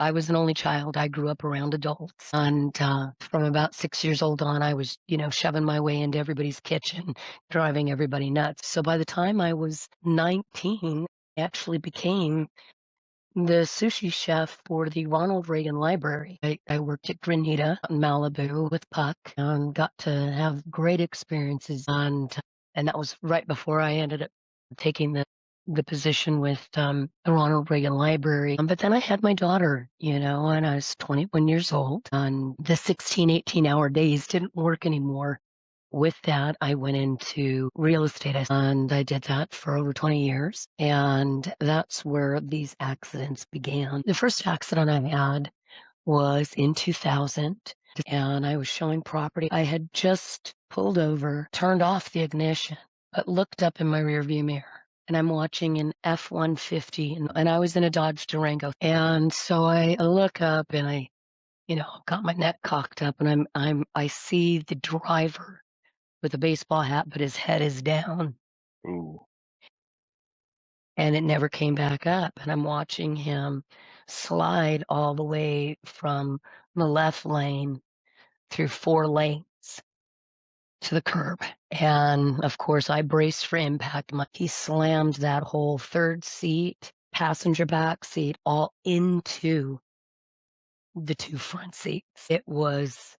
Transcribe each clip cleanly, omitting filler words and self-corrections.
I was an only child. I grew up around adults. And from about 6 years old on, I was, shoving my way into everybody's kitchen, driving everybody nuts. So by the time I was 19, I actually became the sushi chef for the Ronald Reagan Library. I worked at Granita in Malibu with Puck and got to have great experiences. And that was right before I ended up taking the position with the Ronald Reagan Library. But then I had my daughter, and I was 21 years old, and the 16, 18-hour days didn't work anymore. With that, I went into real estate and I did that for over 20 years. And that's where these accidents began. The first accident I had was in 2000 and I was showing property. I had just pulled over, turned off the ignition, but looked up in my rearview mirror and I'm watching an F-150 and I was in a Dodge Durango. And so I look up and I, got my neck cocked up and I see the driver with a baseball hat, but his head is down Ooh. and it never came back up. And I'm watching him slide all the way from the left lane through 4 lanes to the curb. And of course, I braced for impact. He slammed that whole third seat, passenger back seat, all into the 2 front seats. It was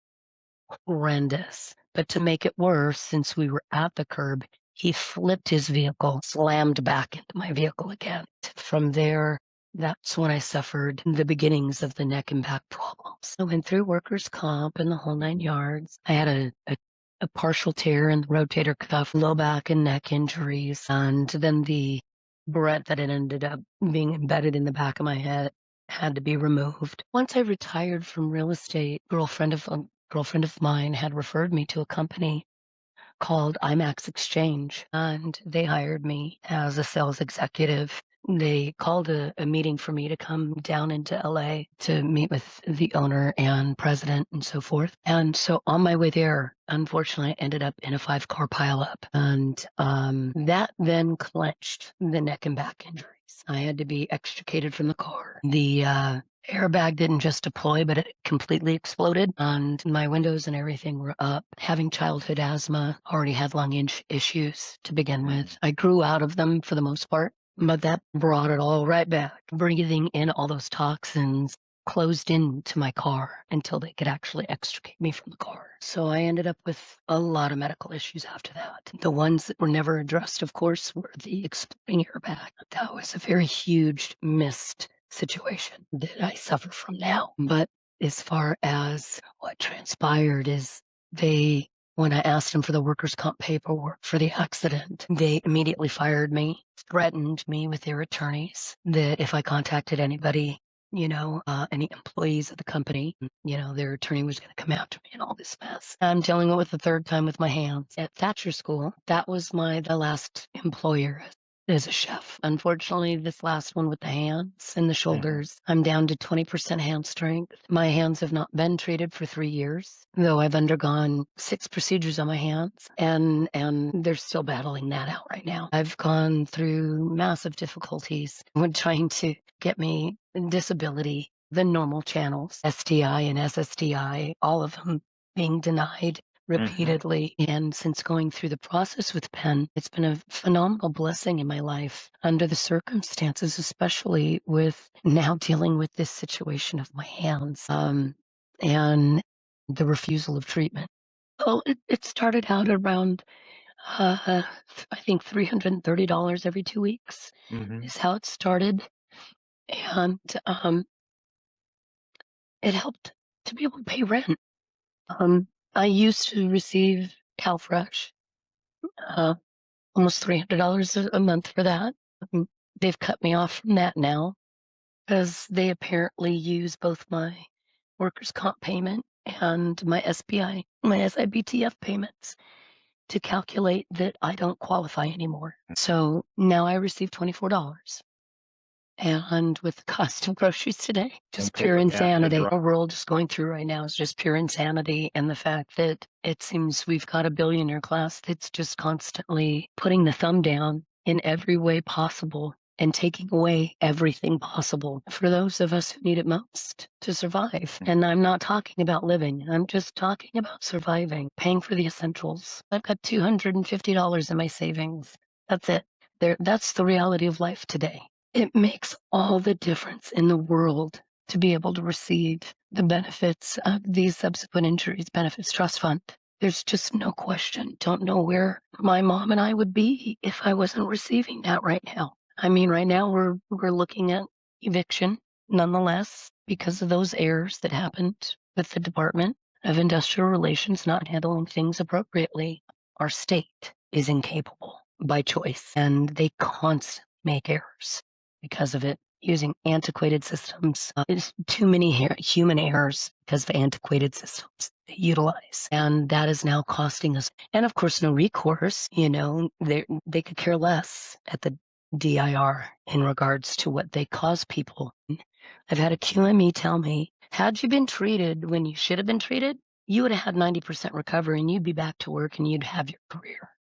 horrendous. But to make it worse, since we were at the curb, he flipped his vehicle, slammed back into my vehicle again. From there, that's when I suffered the beginnings of the neck and back problems. I went through workers' comp and the whole 9 yards. I had a partial tear in the rotator cuff, low back and neck injuries, and then the barrette that had ended up being embedded in the back of my head had to be removed. Once I retired from real estate, girlfriend of mine had referred me to a company called IMAX Exchange, and they hired me as a sales executive. They called a meeting for me to come down into LA to meet with the owner and president and so forth. And so on my way there, unfortunately, I ended up in a 5-car pileup. And that then clenched the neck and back injuries. I had to be extricated from the car. The airbag didn't just deploy, but it completely exploded, and my windows and everything were up. Having childhood asthma, already had lung issues to begin with. I grew out of them for the most part, but that brought it all right back. Breathing in all those toxins closed into my car until they could actually extricate me from the car. So I ended up with a lot of medical issues after that. The ones that were never addressed, of course, were the exploding airbag. That was a very huge missed situation that I suffer from now. But as far as what transpired is when I asked them for the workers' comp paperwork for the accident, they immediately fired me, threatened me with their attorneys that if I contacted anybody, any employees of the company, their attorney was going to come after me and all this mess. I'm dealing with the third time with my hands. At Thatcher School, that was the last employer as a chef. Unfortunately, this last one with the hands and the shoulders, I'm down to 20% hand strength. My hands have not been treated for 3 years, though I've undergone 6 procedures on my hands, and they're still battling that out right now. I've gone through massive difficulties when trying to get me disability, the normal channels, STI and SSDI, all of them being denied repeatedly. And since going through the process with Penn, it's been a phenomenal blessing in my life under the circumstances, especially with now dealing with this situation of my hands and the refusal of treatment. Well, it started out around, I think, $330 every 2 weeks is how it started. And it helped to be able to pay rent. I used to receive CalFresh, almost $300 a month for that. They've cut me off from that now because they apparently use both my workers' comp payment and my SIBTF payments to calculate that I don't qualify anymore. So now I receive $24. And with the cost of groceries today, just pure insanity. The world is going through right now is just pure insanity. And the fact that it seems we've got a billionaire class that's just constantly putting the thumb down in every way possible and taking away everything possible for those of us who need it most to survive. And I'm not talking about living. I'm just talking about surviving, paying for the essentials. I've got $250 in my savings. That's it. That's the reality of life today. It makes all the difference in the world to be able to receive the benefits of these subsequent injuries benefits trust fund. There's just no question. Don't know where my mom and I would be if I wasn't receiving that right now. I mean, right now we're looking at eviction nonetheless because of those errors that happened with the Department of Industrial Relations not handling things appropriately. Our state is incapable by choice, and they constantly make errors because of it, using antiquated systems. There's too many human errors because of antiquated systems they utilize. And that is now costing us. And of course, no recourse. They could care less at the DIR in regards to what they cause people. I've had a QME tell me, had you been treated when you should have been treated, you would have had 90% recovery and you'd be back to work and you'd have your career.